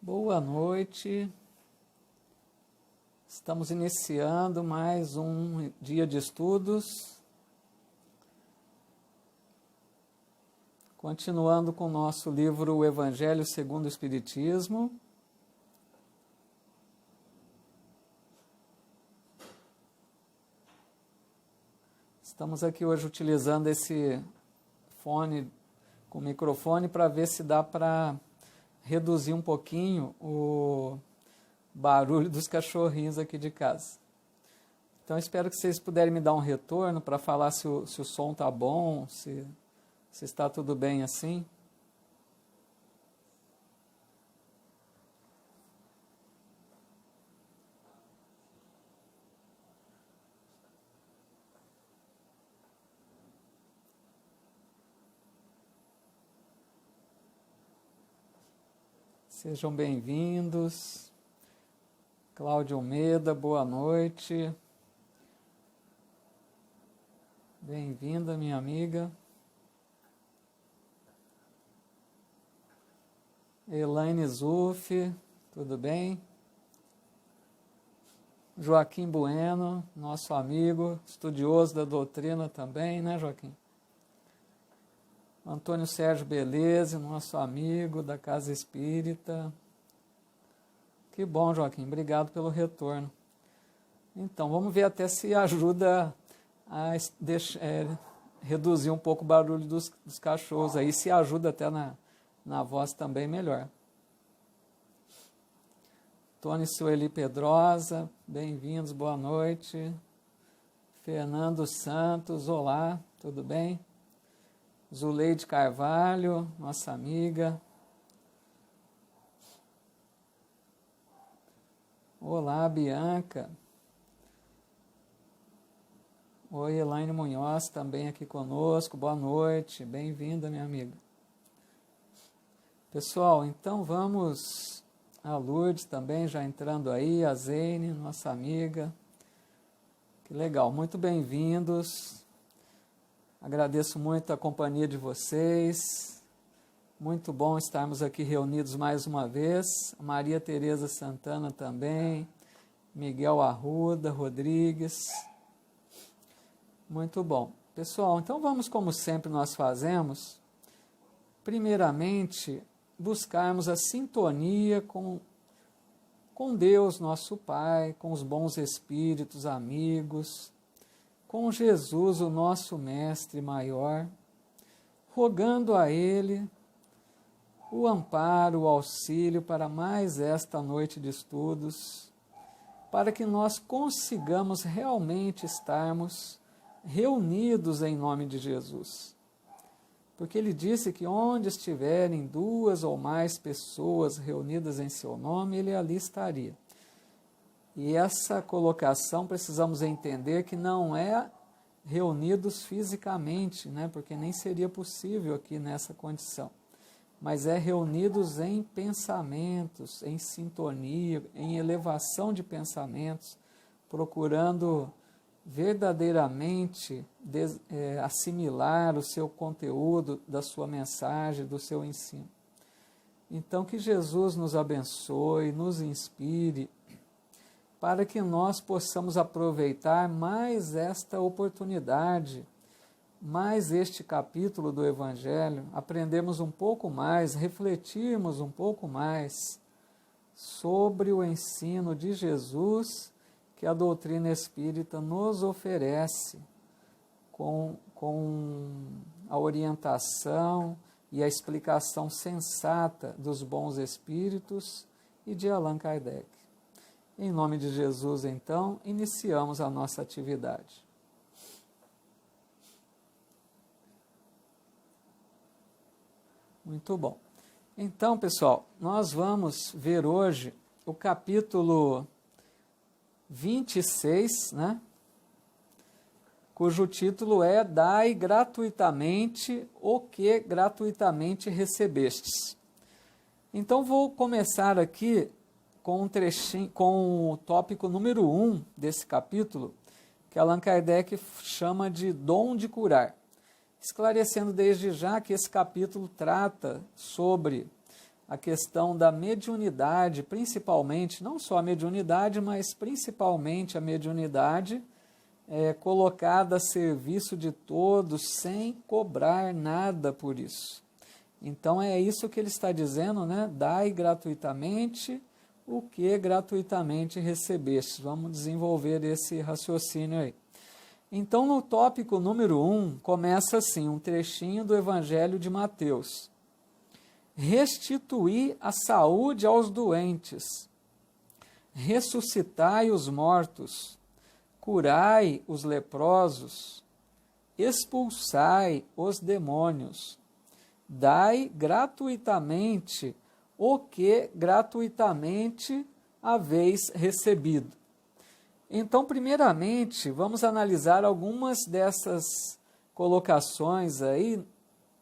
Boa noite, estamos iniciando mais um dia de estudos, continuando com o nosso livro O Evangelho segundo o Espiritismo. Estamos aqui hoje utilizando esse fone com microfone para ver se dá para reduzir um pouquinho o barulho dos cachorrinhos aqui de casa. Então, espero que vocês puderem me dar um retorno para falar se o som está bom, se está tudo bem assim. Sejam bem-vindos. Cláudia Almeida, boa noite. Bem-vinda, minha amiga. Elaine Zuff, tudo bem? Joaquim Bueno, nosso amigo, estudioso da doutrina também, né, Joaquim? Antônio Sérgio Beleze, nosso amigo da Casa Espírita. Que bom, Joaquim, obrigado pelo retorno. Então, vamos ver até se ajuda a reduzir um pouco o barulho dos cachorros aí, se ajuda até na voz também, melhor. Tony Sueli Pedrosa, bem-vindos, boa noite. Fernando Santos, olá, tudo bem? Zuleide Carvalho, nossa amiga. Olá, Bianca. Oi, Elaine Munhoz, também aqui conosco. Boa noite, bem-vinda, minha amiga. Pessoal, então vamos a Lourdes também, já entrando aí, a Zeine, nossa amiga. Que legal, muito bem-vindos. Agradeço muito a companhia de vocês. Muito bom estarmos aqui reunidos mais uma vez. Maria Tereza Santana também. Miguel Arruda, Rodrigues. Muito bom. Pessoal, então vamos, como sempre nós fazemos, primeiramente, buscarmos a sintonia com Deus, nosso Pai, com os bons espíritos, amigos, com Jesus, o nosso Mestre maior, rogando a Ele o amparo, o auxílio para mais esta noite de estudos, para que nós consigamos realmente estarmos reunidos em nome de Jesus. Porque Ele disse que onde estiverem duas ou mais pessoas reunidas em seu nome, Ele ali estaria. E essa colocação precisamos entender que não é reunidos fisicamente, né? Porque nem seria possível aqui nessa condição. Mas é reunidos em pensamentos, em sintonia, em elevação de pensamentos, procurando verdadeiramente assimilar o seu conteúdo, da sua mensagem, do seu ensino. Então, que Jesus nos abençoe, nos inspire, para que nós possamos aproveitar mais esta oportunidade, mais este capítulo do Evangelho, aprendermos um pouco mais, refletirmos um pouco mais sobre o ensino de Jesus que a doutrina espírita nos oferece com a orientação e a explicação sensata dos bons espíritos e de Allan Kardec. Em nome de Jesus, então, iniciamos a nossa atividade. Muito bom. Então, pessoal, nós vamos ver hoje o capítulo 26, né? Cujo título é Dai gratuitamente o que gratuitamente recebestes. Então, vou começar aqui com um trechinho, com o tópico número 1 desse capítulo, que Allan Kardec chama de dom de curar. Esclarecendo desde já que esse capítulo trata sobre a questão da mediunidade, principalmente, não só a mediunidade, mas principalmente a mediunidade colocada a serviço de todos, sem cobrar nada por isso. Então é isso que ele está dizendo, né? Dai gratuitamente o que gratuitamente recebeste. Vamos desenvolver esse raciocínio aí. Então, no tópico número 1, começa assim, um trechinho do Evangelho de Mateus. Restituí a saúde aos doentes, ressuscitai os mortos, curai os leprosos, expulsai os demônios, dai gratuitamente o que gratuitamente haveis recebido. Então, primeiramente, vamos analisar algumas dessas colocações aí,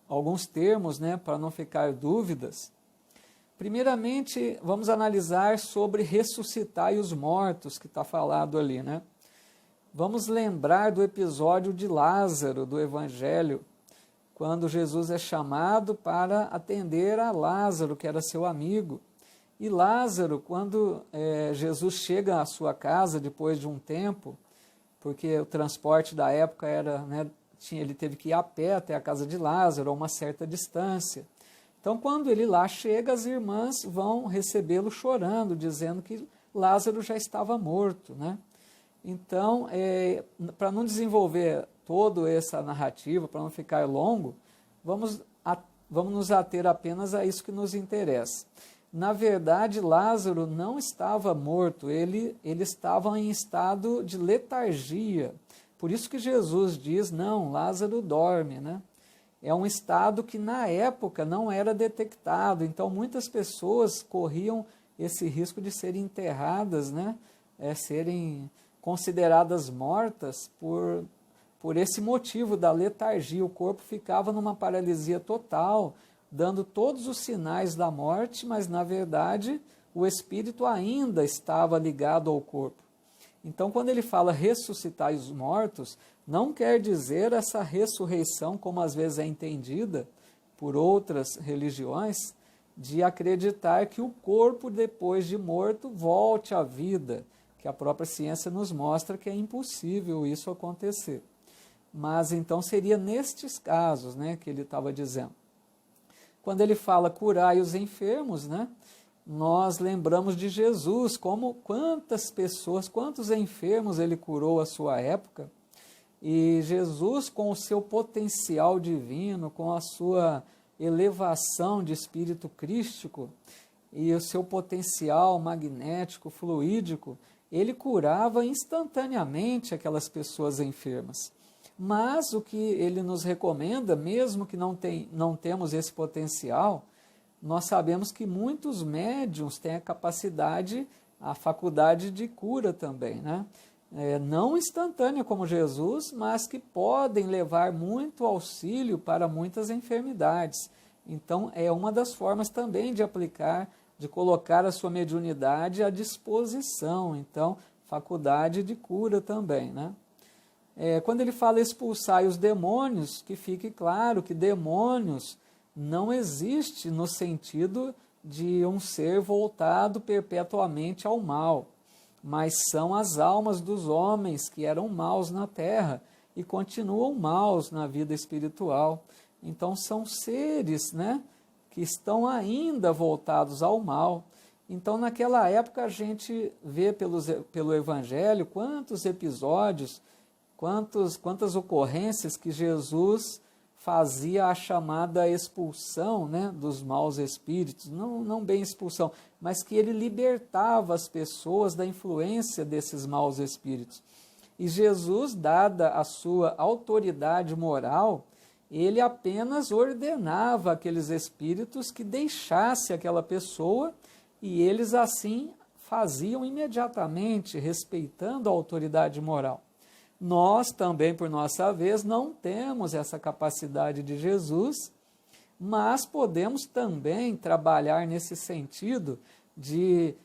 alguns termos, né, para não ficar dúvidas. Primeiramente, vamos analisar sobre ressuscitar os mortos, que está falado ali, né? Vamos lembrar do episódio de Lázaro, do Evangelho, quando Jesus é chamado para atender a Lázaro, que era seu amigo. E Lázaro, quando Jesus chega à sua casa, depois de um tempo, porque o transporte da época era, né, ele teve que ir a pé até a casa de Lázaro, a uma certa distância. Então, quando ele lá chega, as irmãs vão recebê-lo chorando, dizendo que Lázaro já estava morto, né? Então, para não desenvolver toda essa narrativa, para não ficar longo, vamos nos ater apenas a isso que nos interessa. Na verdade, Lázaro não estava morto, ele estava em estado de letargia. Por isso que Jesus diz, não, Lázaro dorme, né? É um estado que na época não era detectado, então muitas pessoas corriam esse risco de serem enterradas, né? Serem consideradas mortas por esse motivo da letargia. O corpo ficava numa paralisia total, dando todos os sinais da morte, mas na verdade o espírito ainda estava ligado ao corpo. Então, quando ele fala ressuscitar os mortos, não quer dizer essa ressurreição, como às vezes é entendida por outras religiões, de acreditar que o corpo, depois de morto, volte à vida, que a própria ciência nos mostra que é impossível isso acontecer. Mas então seria nestes casos, né, que ele estava dizendo. Quando ele fala curai os enfermos, né, nós lembramos de Jesus, quantas pessoas, quantos enfermos ele curou à sua época, e Jesus, com o seu potencial divino, com a sua elevação de espírito crístico e o seu potencial magnético, fluídico, ele curava instantaneamente aquelas pessoas enfermas. Mas o que ele nos recomenda, mesmo que não temos esse potencial, nós sabemos que muitos médiuns têm a capacidade, a faculdade de cura também, né? Não instantânea como Jesus, mas que podem levar muito auxílio para muitas enfermidades. Então, é uma das formas também de aplicar, de colocar a sua mediunidade à disposição. Então, faculdade de cura também, né? Quando ele fala expulsar os demônios, que fique claro que demônios não existe no sentido de um ser voltado perpetuamente ao mal, mas são as almas dos homens que eram maus na terra e continuam maus na vida espiritual. Então são seres, né, que estão ainda voltados ao mal. Então naquela época a gente vê pelo Evangelho quantos episódios, quantas ocorrências que Jesus fazia a chamada expulsão, né, dos maus espíritos, não bem expulsão, mas que ele libertava as pessoas da influência desses maus espíritos. E Jesus, dada a sua autoridade moral, ele apenas ordenava aqueles espíritos que deixasse aquela pessoa e eles assim faziam imediatamente, respeitando a autoridade moral. Nós também, por nossa vez, não temos essa capacidade de Jesus, mas podemos também trabalhar nesse sentido de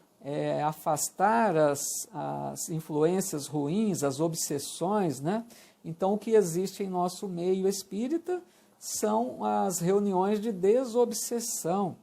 afastar as influências ruins, as obsessões, né? Então, o que existe em nosso meio espírita são as reuniões de desobsessão,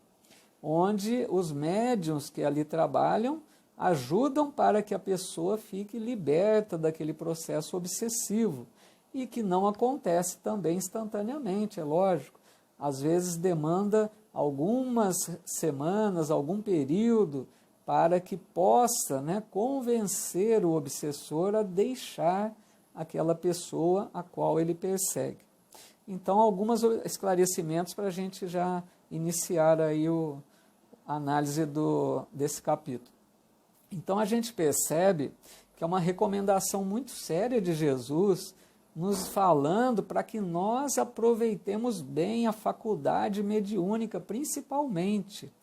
onde os médiuns que ali trabalham ajudam para que a pessoa fique liberta daquele processo obsessivo, e que não acontece também instantaneamente, é lógico. Às vezes demanda algumas semanas, algum período, para que possa, né, convencer o obsessor a deixar aquela pessoa a qual ele persegue. Então, alguns esclarecimentos para a gente já iniciar aí a análise desse capítulo. Então, a gente percebe que é uma recomendação muito séria de Jesus, nos falando para que nós aproveitemos bem a faculdade mediúnica, principalmente.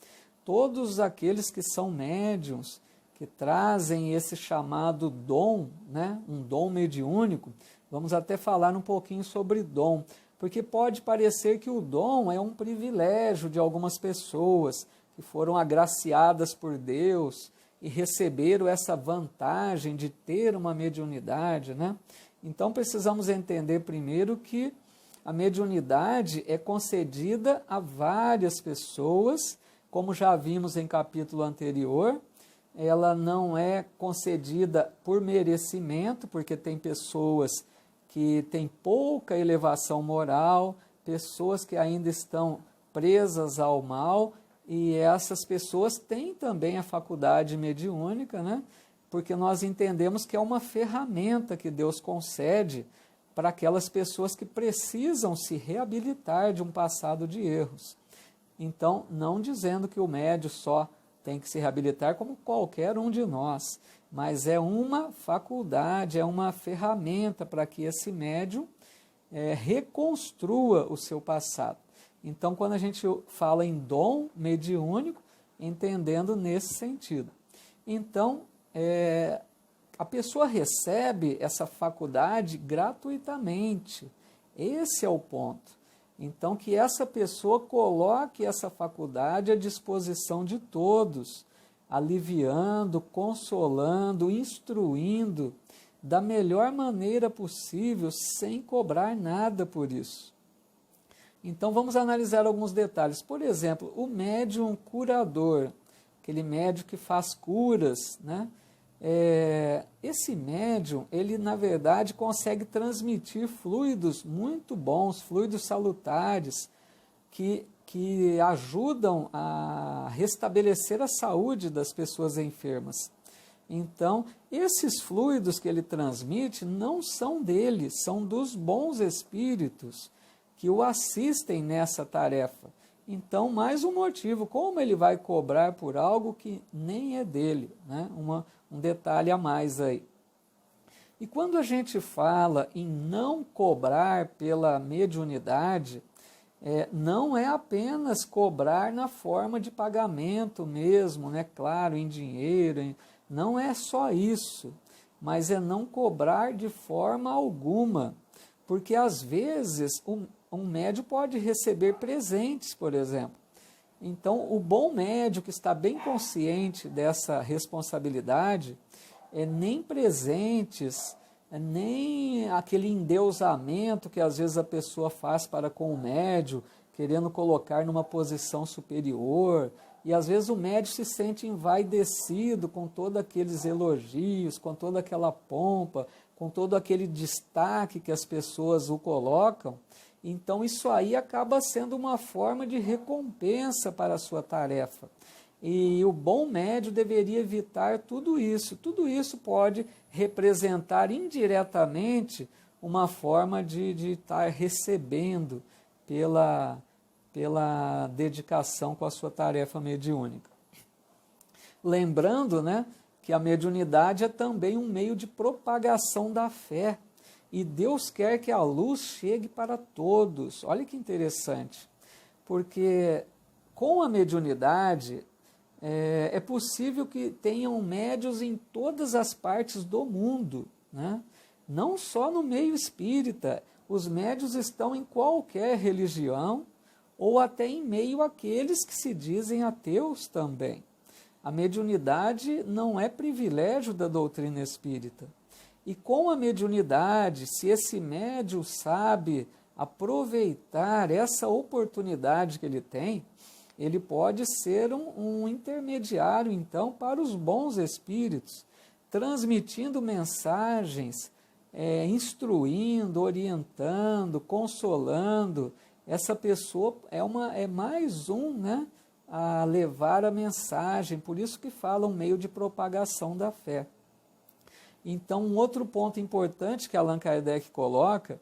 Todos aqueles que são médiuns, que trazem esse chamado dom, né, um dom mediúnico, vamos até falar um pouquinho sobre dom, porque pode parecer que o dom é um privilégio de algumas pessoas que foram agraciadas por Deus e receberam essa vantagem de ter uma mediunidade, né? Então precisamos entender primeiro que a mediunidade é concedida a várias pessoas, como já vimos em capítulo anterior. Ela não é concedida por merecimento, porque tem pessoas que têm pouca elevação moral, pessoas que ainda estão presas ao mal, e essas pessoas têm também a faculdade mediúnica, né? Porque nós entendemos que é uma ferramenta que Deus concede para aquelas pessoas que precisam se reabilitar de um passado de erros. Então, não dizendo que o médium só tem que se reabilitar como qualquer um de nós, mas é uma faculdade, é uma ferramenta para que esse médium reconstrua o seu passado. Então, quando a gente fala em dom mediúnico, entendendo nesse sentido. Então, a pessoa recebe essa faculdade gratuitamente. Esse é o ponto. Então, que essa pessoa coloque essa faculdade à disposição de todos, aliviando, consolando, instruindo da melhor maneira possível, sem cobrar nada por isso. Então, vamos analisar alguns detalhes. Por exemplo, o médium curador, aquele médium que faz curas, né? Esse médium, ele na verdade consegue transmitir fluidos muito bons, fluidos salutares, que ajudam a restabelecer a saúde das pessoas enfermas. Então, esses fluidos que ele transmite não são dele, são dos bons espíritos que o assistem nessa tarefa. Então, mais um motivo, como ele vai cobrar por algo que nem é dele, né? Um detalhe a mais aí. E quando a gente fala em não cobrar pela mediunidade, não é apenas cobrar na forma de pagamento mesmo, né? Claro, em dinheiro, não é só isso, mas é não cobrar de forma alguma, porque às vezes um médium pode receber presentes, por exemplo. Então, o bom médium que está bem consciente dessa responsabilidade, nem presentes, nem aquele endeusamento que às vezes a pessoa faz para com o médium, querendo colocar numa posição superior, e às vezes o médium se sente envaidecido com todos aqueles elogios, com toda aquela pompa, com todo aquele destaque que as pessoas o colocam. Então, isso aí acaba sendo uma forma de recompensa para a sua tarefa. E o bom médium deveria evitar tudo isso. Tudo isso pode representar indiretamente uma forma de estar recebendo pela dedicação com a sua tarefa mediúnica. Lembrando, né, que a mediunidade é também um meio de propagação da fé. E Deus quer que a luz chegue para todos. Olha que interessante, porque com a mediunidade é possível que tenham médiuns em todas as partes do mundo, né? Não só no meio espírita. Os médiuns estão em qualquer religião ou até em meio àqueles que se dizem ateus também. A mediunidade não é privilégio da doutrina espírita. E com a mediunidade, se esse médium sabe aproveitar essa oportunidade que ele tem, ele pode ser um intermediário, então, para os bons espíritos, transmitindo mensagens, instruindo, orientando, consolando. Essa pessoa é mais um, né, a levar a mensagem, por isso que fala um meio de propagação da fé. Então, um outro ponto importante que Allan Kardec coloca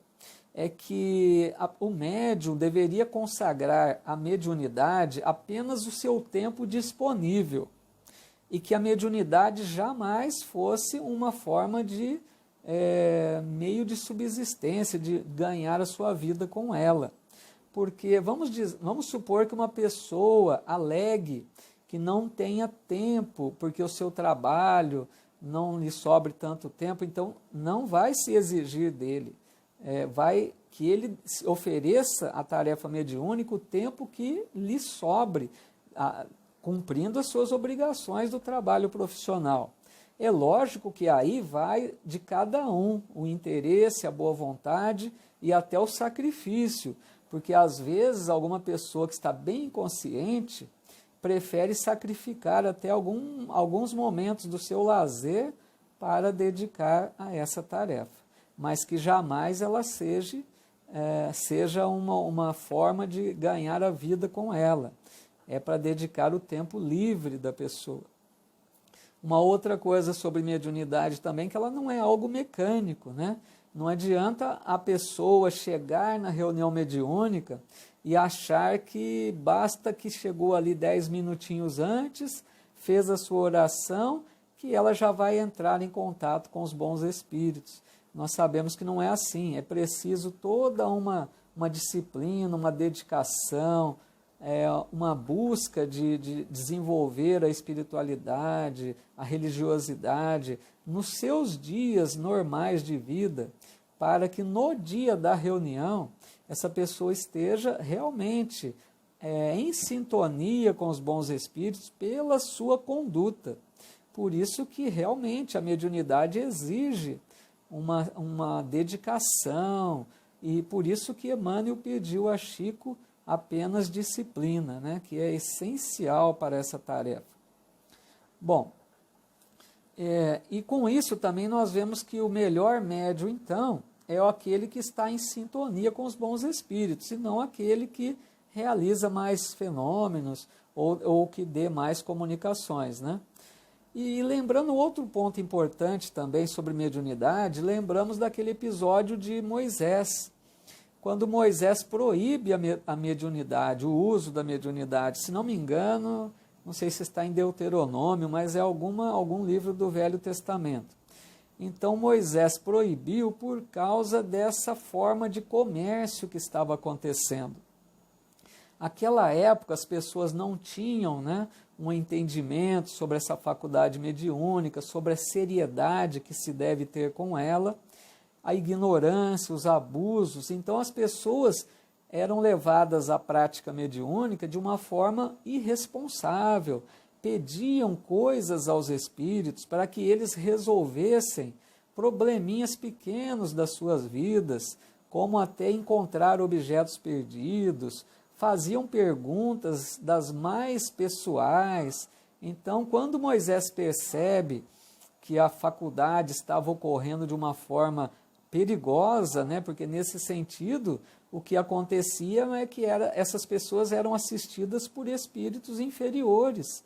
é que o médium deveria consagrar à mediunidade apenas o seu tempo disponível e que a mediunidade jamais fosse uma forma de meio de subsistência, de ganhar a sua vida com ela. Porque vamos supor que uma pessoa alegue que não tenha tempo, porque o seu trabalho não lhe sobre tanto tempo, então não vai se exigir dele. Que ele ofereça a tarefa mediúnica o tempo que lhe sobre, cumprindo as suas obrigações do trabalho profissional. É lógico que aí vai de cada um o interesse, a boa vontade e até o sacrifício, porque às vezes alguma pessoa que está bem consciente prefere sacrificar até alguns momentos do seu lazer para dedicar a essa tarefa, mas que jamais ela seja uma forma de ganhar a vida com ela. É para dedicar o tempo livre da pessoa. Uma outra coisa sobre mediunidade também, que ela não é algo mecânico, né? Não adianta a pessoa chegar na reunião mediúnica e achar que basta que chegou ali 10 minutinhos antes, fez a sua oração, que ela já vai entrar em contato com os bons espíritos. Nós sabemos que não é assim, é preciso toda uma disciplina, uma dedicação, uma busca de desenvolver a espiritualidade, a religiosidade nos seus dias normais de vida, para que no dia da reunião essa pessoa esteja realmente em sintonia com os bons espíritos pela sua conduta. Por isso que realmente a mediunidade exige uma dedicação, e por isso que Emmanuel pediu a Chico apenas disciplina, né, que é essencial para essa tarefa. Bom, e com isso também nós vemos que o melhor médium, então, é aquele que está em sintonia com os bons espíritos, e não aquele que realiza mais fenômenos ou que dê mais comunicações, né? E lembrando outro ponto importante também sobre mediunidade, lembramos daquele episódio de Moisés, quando Moisés proíbe a mediunidade, o uso da mediunidade. Se não me engano, não sei se está em Deuteronômio, mas é algum livro do Velho Testamento. Então Moisés proibiu por causa dessa forma de comércio que estava acontecendo. Naquela época as pessoas não tinham, né, um entendimento sobre essa faculdade mediúnica, sobre a seriedade que se deve ter com ela, a ignorância, os abusos. Então as pessoas eram levadas à prática mediúnica de uma forma irresponsável, pediam coisas aos espíritos para que eles resolvessem probleminhas pequenos das suas vidas, como até encontrar objetos perdidos, faziam perguntas das mais pessoais. Então, quando Moisés percebe que a faculdade estava ocorrendo de uma forma perigosa, né, porque nesse sentido o que acontecia é que essas pessoas eram assistidas por espíritos inferiores,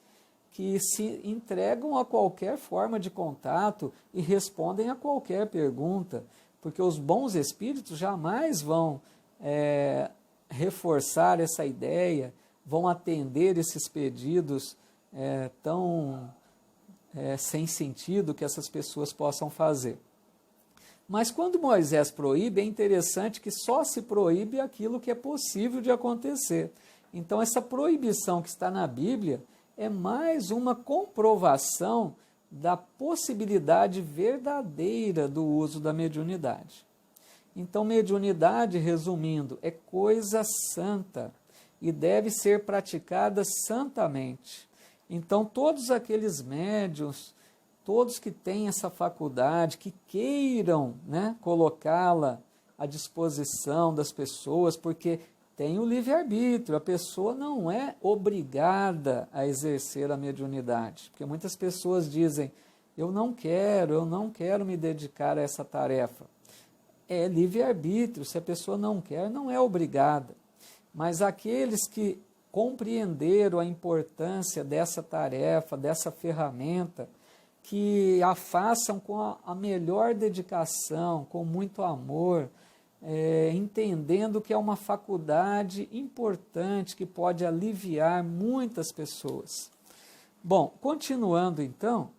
que se entregam a qualquer forma de contato e respondem a qualquer pergunta, porque os bons espíritos jamais vão reforçar essa ideia, vão atender esses pedidos tão sem sentido que essas pessoas possam fazer. Mas quando Moisés proíbe, é interessante que só se proíbe aquilo que é possível de acontecer. Então essa proibição que está na Bíblia é mais uma comprovação da possibilidade verdadeira do uso da mediunidade. Então, mediunidade, resumindo, é coisa santa e deve ser praticada santamente. Então, todos aqueles médiuns, todos que têm essa faculdade, que queiram, né, colocá-la à disposição das pessoas, porque tem o livre-arbítrio, a pessoa não é obrigada a exercer a mediunidade, porque muitas pessoas dizem, eu não quero me dedicar a essa tarefa. É livre-arbítrio, se a pessoa não quer, não é obrigada. Mas aqueles que compreenderam a importância dessa tarefa, dessa ferramenta, que a façam com a melhor dedicação, com muito amor, entendendo que é uma faculdade importante que pode aliviar muitas pessoas. Bom, continuando então,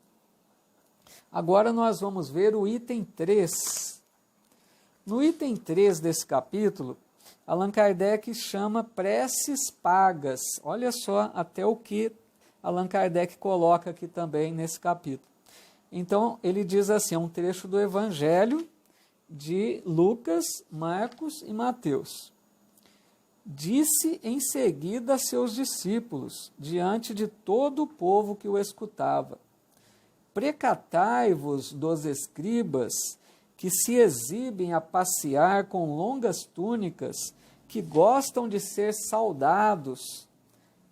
agora nós vamos ver o item 3. No item 3 desse capítulo, Allan Kardec chama preces pagas. Olha só até o que Allan Kardec coloca aqui também nesse capítulo. Então, ele diz assim, é um trecho do Evangelho de Lucas, Marcos e Mateus. Disse em seguida a seus discípulos, diante de todo o povo que o escutava, precatai-vos dos escribas que se exibem a passear com longas túnicas, que gostam de ser saudados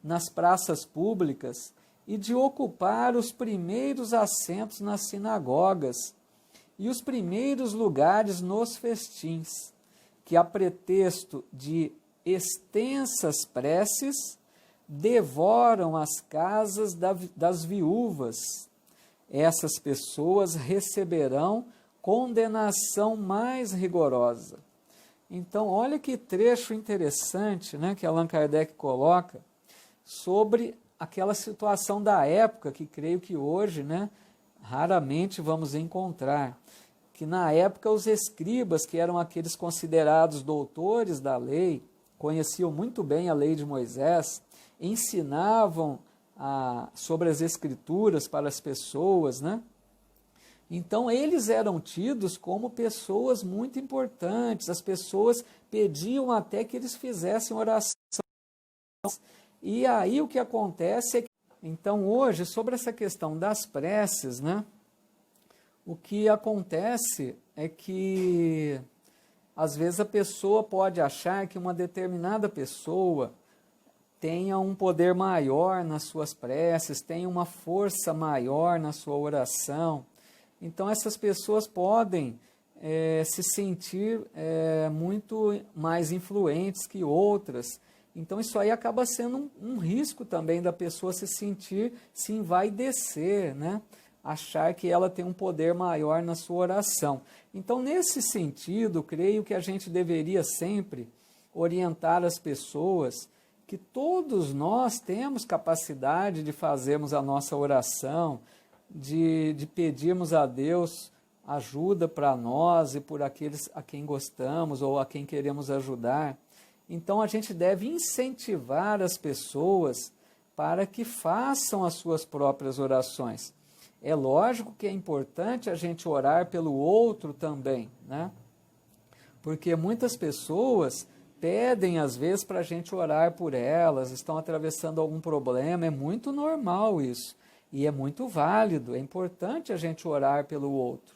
nas praças públicas e de ocupar os primeiros assentos nas sinagogas e os primeiros lugares nos festins, que a pretexto de extensas preces devoram as casas das viúvas. Essas pessoas receberão condenação mais rigorosa. Então, olha que trecho interessante, né, que Allan Kardec coloca sobre aquela situação da época, que creio que hoje, né, raramente vamos encontrar, que na época os escribas, que eram aqueles considerados doutores da lei, conheciam muito bem a lei de Moisés, ensinavam sobre as escrituras para as pessoas, né? Então, eles eram tidos como pessoas muito importantes, as pessoas pediam até que eles fizessem oração. E aí o que acontece é que, então hoje, sobre essa questão das preces, né, o que acontece é que, às vezes, a pessoa pode achar que uma determinada pessoa tenha um poder maior nas suas preces, tenha uma força maior na sua oração. Então, essas pessoas podem se sentir muito mais influentes que outras. Então, isso aí acaba sendo um risco também da pessoa se sentir, se envaidecer, né? Achar que ela tem um poder maior na sua oração. Então, nesse sentido, creio que a gente deveria sempre orientar as pessoas que todos nós temos capacidade de fazermos a nossa oração, de pedirmos a Deus ajuda para nós e por aqueles a quem gostamos ou a quem queremos ajudar. Então, a gente deve incentivar as pessoas para que façam as suas próprias orações. É lógico que é importante a gente orar pelo outro também, né? Porque muitas pessoas pedem, às vezes, para a gente orar por elas, estão atravessando algum problema, é muito normal isso. E é muito válido, é importante a gente orar pelo outro.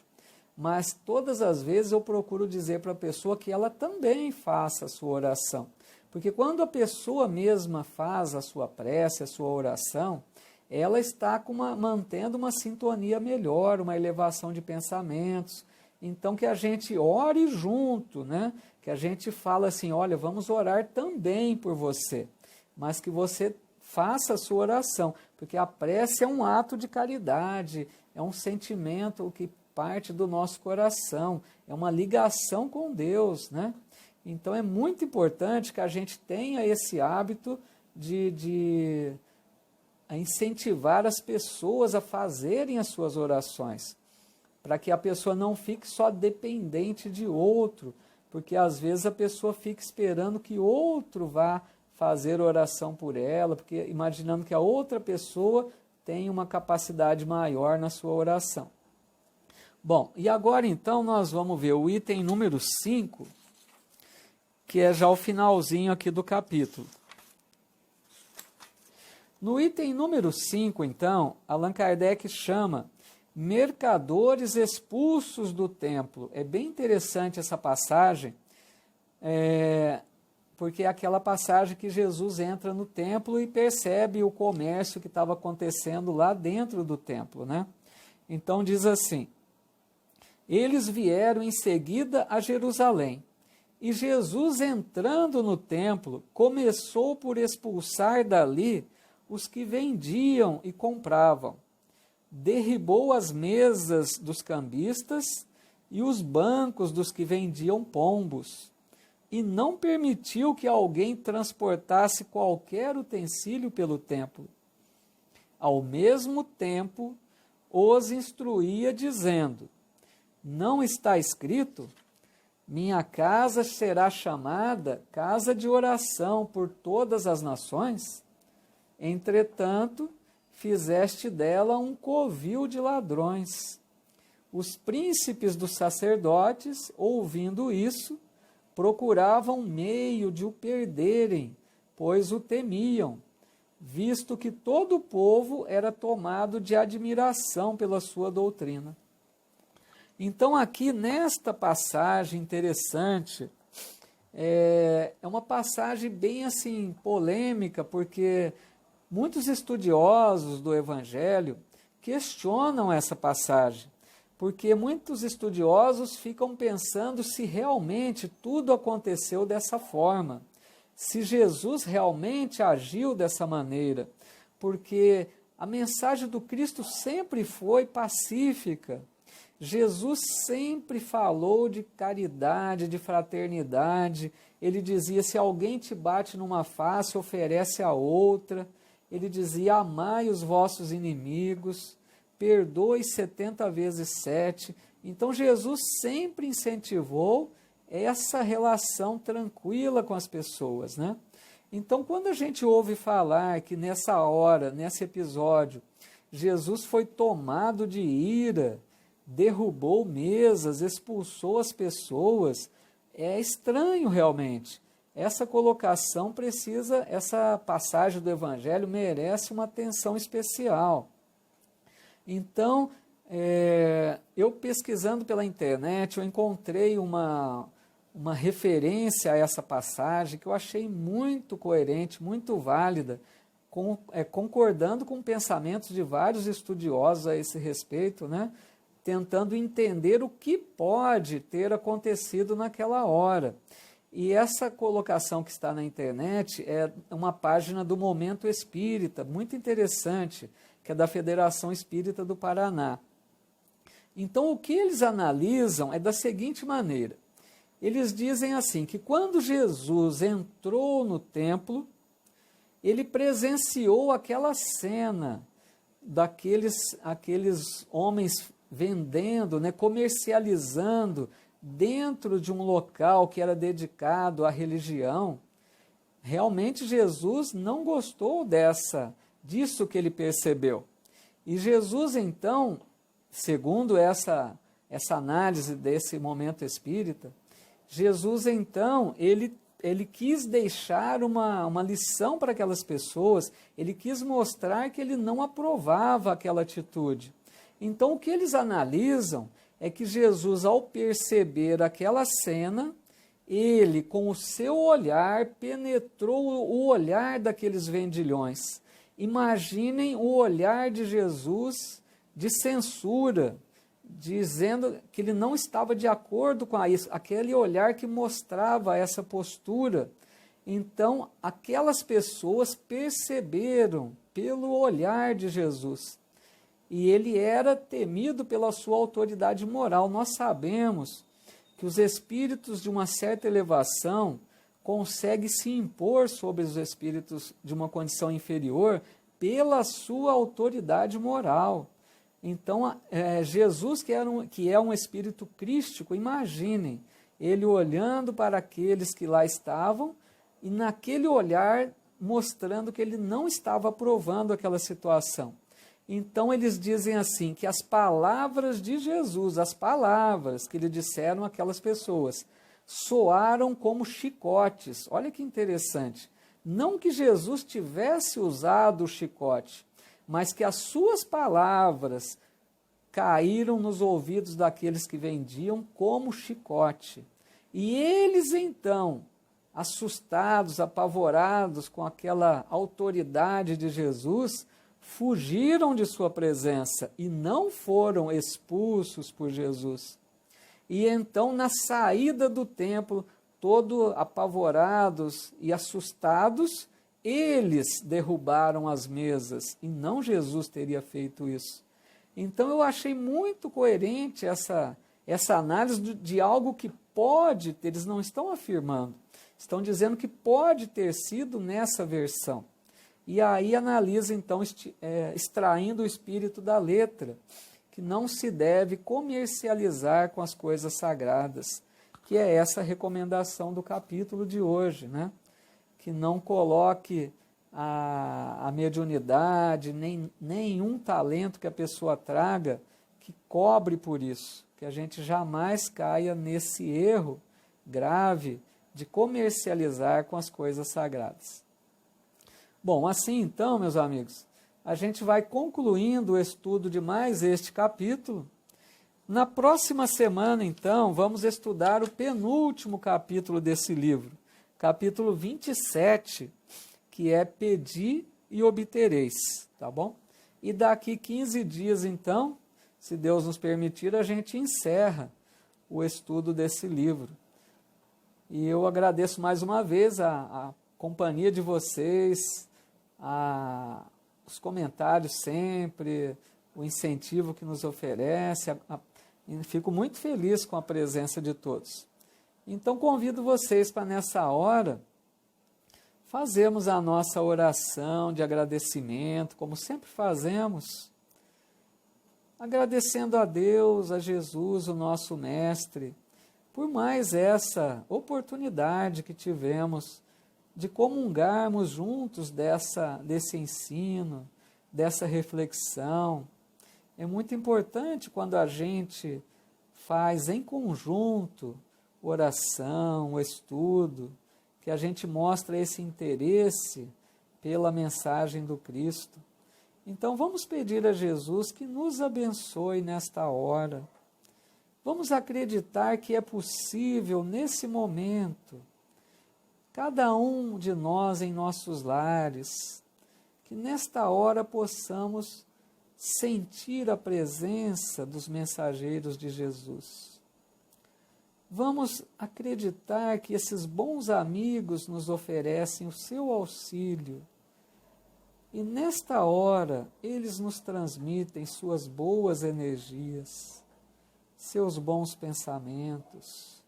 Mas todas as vezes eu procuro dizer para a pessoa que ela também faça a sua oração. Porque quando a pessoa mesma faz a sua prece, a sua oração, ela está mantendo uma sintonia melhor, uma elevação de pensamentos. Então, que a gente ore junto, né? Que a gente fala assim, olha, vamos orar também por você, mas que você faça a sua oração, porque a prece é um ato de caridade, é um sentimento que parte do nosso coração, é uma ligação com Deus, né? Então é muito importante que a gente tenha esse hábito de incentivar as pessoas a fazerem as suas orações, para que a pessoa não fique só dependente de outro, porque às vezes a pessoa fica esperando que outro vá fazer oração por ela, porque imaginando que a outra pessoa tem uma capacidade maior na sua oração. Bom, e agora então nós vamos ver o item número 5, que é já o finalzinho aqui do capítulo. No item número 5, então, Allan Kardec chama mercadores expulsos do templo. É bem interessante essa passagem, porque é aquela passagem que Jesus entra no templo e percebe o comércio que estava acontecendo lá dentro do templo, né? Então diz assim: eles vieram em seguida a Jerusalém, e Jesus, entrando no templo, começou por expulsar dali os que vendiam e compravam. Derribou as mesas dos cambistas e os bancos dos que vendiam pombos, e não permitiu que alguém transportasse qualquer utensílio pelo templo. Ao mesmo tempo, os instruía, dizendo: não está escrito: minha casa será chamada casa de oração por todas as nações? Entretanto, fizeste dela um covil de ladrões. Os príncipes dos sacerdotes, ouvindo isso, procuravam meio de o perderem, pois o temiam, visto que todo o povo era tomado de admiração pela sua doutrina. Então, aqui nesta passagem interessante, é uma passagem bem assim polêmica, porque muitos estudiosos do Evangelho questionam essa passagem, porque muitos estudiosos ficam pensando se realmente tudo aconteceu dessa forma, se Jesus realmente agiu dessa maneira, porque a mensagem do Cristo sempre foi pacífica. Jesus sempre falou de caridade, de fraternidade. Ele dizia: se alguém te bate numa face, oferece a outra. Ele dizia: amai os vossos inimigos, perdoe 70 vezes 7. Então Jesus sempre incentivou essa relação tranquila com as pessoas, né? Então, quando a gente ouve falar que nessa hora, nesse episódio, Jesus foi tomado de ira, derrubou mesas, expulsou as pessoas, é estranho realmente. Essa colocação precisa, essa passagem do Evangelho merece uma atenção especial. Então, eu pesquisando pela internet, eu encontrei uma referência a essa passagem que eu achei muito coerente, muito válida, concordando com pensamentos de vários estudiosos a esse respeito, né? Tentando entender o que pode ter acontecido naquela hora. E essa colocação que está na internet é uma página do Momento Espírita, muito interessante, que é da Federação Espírita do Paraná. Então, o que eles analisam é da seguinte maneira: eles dizem assim, que quando Jesus entrou no templo, ele presenciou aquela cena aqueles homens vendendo, né, comercializando dentro de um local que era dedicado à religião. Realmente Jesus não gostou disso que ele percebeu. E Jesus, então, segundo essa análise desse momento espírita, Jesus, então, ele quis deixar uma lição para aquelas pessoas, ele quis mostrar que ele não aprovava aquela atitude. Então, o que eles analisam é que Jesus, ao perceber aquela cena, ele, com o seu olhar, penetrou o olhar daqueles vendilhões. Imaginem o olhar de Jesus de censura, dizendo que ele não estava de acordo com isso, aquele olhar que mostrava essa postura. Então, aquelas pessoas perceberam pelo olhar de Jesus. E ele era temido pela sua autoridade moral. Nós sabemos que os espíritos de uma certa elevação conseguem se impor sobre os espíritos de uma condição inferior pela sua autoridade moral. Então, Jesus, que é um espírito crístico, imaginem, ele olhando para aqueles que lá estavam e naquele olhar mostrando que ele não estava aprovando aquela situação. Então, eles dizem assim, que as palavras de Jesus, as palavras que lhe disseram aquelas pessoas, soaram como chicotes. Olha que interessante. Não que Jesus tivesse usado o chicote, mas que as suas palavras caíram nos ouvidos daqueles que vendiam como chicote. E eles, então, assustados, apavorados com aquela autoridade de Jesus, fugiram de sua presença e não foram expulsos por Jesus. E então, na saída do templo, todos apavorados e assustados, eles derrubaram as mesas, e não Jesus teria feito isso. Então eu achei muito coerente essa análise de algo que pode ter, eles não estão afirmando, estão dizendo que pode ter sido nessa versão. E aí analisa então, extraindo o espírito da letra, que não se deve comercializar com as coisas sagradas, que é essa recomendação do capítulo de hoje, né? Que não coloque a mediunidade, nenhum talento que a pessoa traga, que cobre por isso, que a gente jamais caia nesse erro grave de comercializar com as coisas sagradas. Bom, assim então, meus amigos, a gente vai concluindo o estudo de mais este capítulo. Na próxima semana, então, vamos estudar o penúltimo capítulo desse livro, capítulo 27, que é Pedi e Obtereis, tá bom? E daqui 15 dias, então, se Deus nos permitir, a gente encerra o estudo desse livro. E eu agradeço mais uma vez a companhia de vocês, os comentários sempre, o incentivo que nos oferece. Fico muito feliz com a presença de todos. Então convido vocês para nessa hora fazermos a nossa oração de agradecimento, como sempre fazemos, agradecendo a Deus, a Jesus, o nosso Mestre, por mais essa oportunidade que tivemos de comungarmos juntos desse ensino, dessa reflexão. É muito importante quando a gente faz em conjunto oração, estudo, que a gente mostra esse interesse pela mensagem do Cristo. Então vamos pedir a Jesus que nos abençoe nesta hora. Vamos acreditar que é possível nesse momento, cada um de nós em nossos lares, que nesta hora possamos sentir a presença dos mensageiros de Jesus. Vamos acreditar que esses bons amigos nos oferecem o seu auxílio e nesta hora eles nos transmitem suas boas energias, seus bons pensamentos.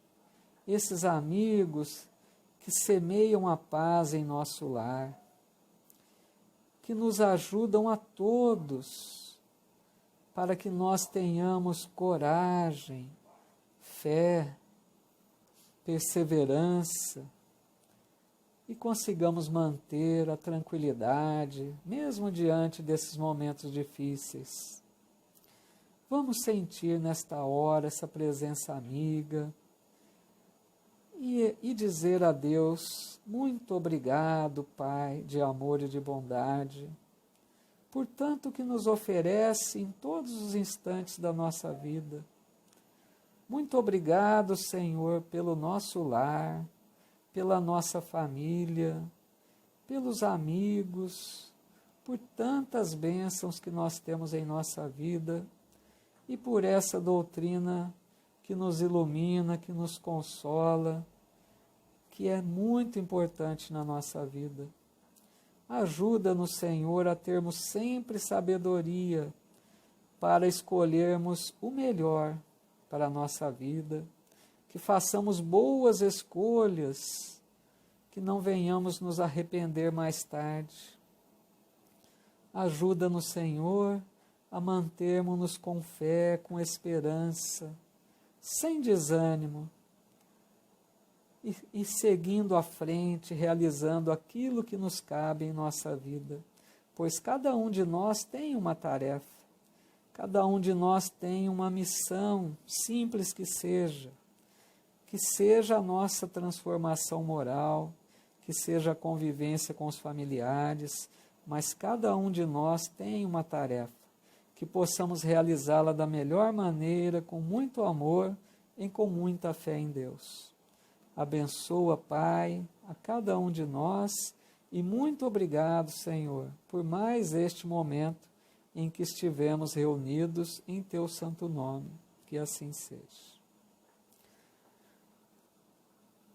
Esses amigos que semeiam a paz em nosso lar, que nos ajudam a todos, para que nós tenhamos coragem, fé, perseverança e consigamos manter a tranquilidade, mesmo diante desses momentos difíceis. Vamos sentir nesta hora essa presença amiga e dizer a Deus: muito obrigado, Pai, de amor e de bondade, por tanto que nos oferece em todos os instantes da nossa vida. Muito obrigado, Senhor, pelo nosso lar, pela nossa família, pelos amigos, por tantas bênçãos que nós temos em nossa vida e por essa doutrina que nos ilumina, que nos consola, que é muito importante na nossa vida. Ajuda-nos, Senhor, a termos sempre sabedoria para escolhermos o melhor para a nossa vida, que façamos boas escolhas, que não venhamos nos arrepender mais tarde. Ajuda-nos, Senhor, a mantermos-nos com fé, com esperança, sem desânimo, e seguindo à frente, realizando aquilo que nos cabe em nossa vida, pois cada um de nós tem uma tarefa, cada um de nós tem uma missão, simples que seja a nossa transformação moral, que seja a convivência com os familiares, mas cada um de nós tem uma tarefa, que possamos realizá-la da melhor maneira, com muito amor e com muita fé em Deus. Abençoa, Pai, a cada um de nós e muito obrigado, Senhor, por mais este momento em que estivemos reunidos em Teu santo nome. Que assim seja.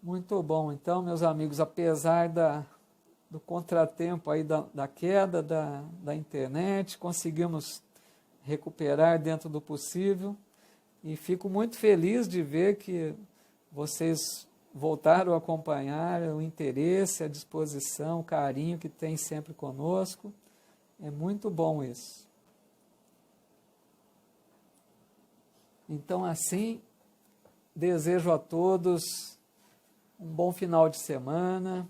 Muito bom, então, meus amigos, apesar do contratempo aí da queda da internet, conseguimos recuperar dentro do possível e fico muito feliz de ver que vocês voltaram a acompanhar o interesse, a disposição, o carinho que tem sempre conosco. É muito bom isso. Então, assim, desejo a todos um bom final de semana.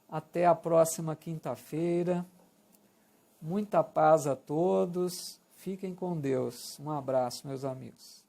Até a próxima quinta-feira. Muita paz a todos. Fiquem com Deus. Um abraço, meus amigos.